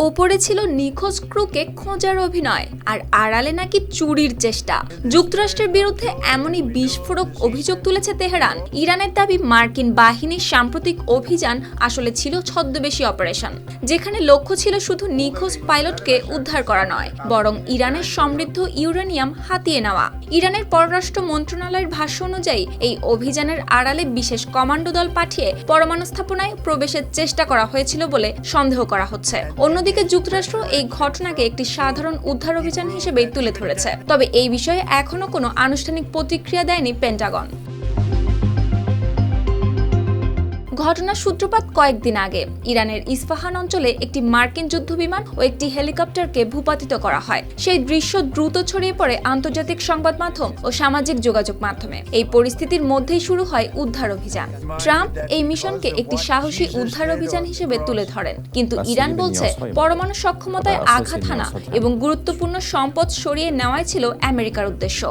ওপরে ছিল নিখোঁজ ক্রুকে খোঁজার অভিনয়, আর আড়ালে নাকি চুরির চেষ্টা। যুক্তরাষ্ট্রের বিরুদ্ধে এমনই বিস্ফোরক অভিযোগ তুলেছে তেহরান। ইরানের দাবি মার্কিন বাহিনীর সাম্প্রতিক অভিযান আসলে ছিল ছদ্মবেশী অপারেশন, যেখানে লক্ষ্য ছিল শুধু নিখোঁজ পাইলটকে উদ্ধার করা নয়, বরং ইরানের সমৃদ্ধ ইউরেনিয়াম হাতিয়ে নেওয়া। ইরানের পররাষ্ট্র মন্ত্রণালয়ের ভাষ্য অনুযায়ী এই অভিযানের আড়ালে বিশেষ কমান্ডো দল পাঠিয়ে পরমাণু স্থাপনায় প্রবেশের চেষ্টা করা হয়েছিল বলে সন্দেহ করা হচ্ছে। অন্যদিকে যুক্তরাষ্ট্র এই ঘটনাকে একটি সাধারণ উদ্ধার অভিযান হিসেবে তুলে ধরেছে, তবে এই বিষয়ে এখনো কোনো আনুষ্ঠানিক প্রতিক্রিয়া দেয়নি পেন্টাগন। ঘটনার সূত্রপাত কয়েকদিন আগে ইরানের ইস্পাহান অঞ্চলে একটি মার্কিন যুদ্ধবিমান ও একটি হেলিকপ্টারকে ভূপাতিত করা হয়। সেই দৃশ্য দ্রুত ছড়িয়ে পড়ে আন্তর্জাতিক সংবাদ মাধ্যম ও সামাজিক যোগাযোগ মাধ্যমে। এই পরিস্থিতির মধ্যেই শুরু হয় উদ্ধার অভিযান। ট্রাম্প এই মিশনকে একটি সাহসী উদ্ধার অভিযান হিসেবে তুলে ধরেন, কিন্তু ইরান বলছে পরমাণু সক্ষমতায় আঘাত হানা এবং গুরুত্বপূর্ণ সম্পদ সরিয়ে নেওয়াই ছিল আমেরিকার উদ্দেশ্য।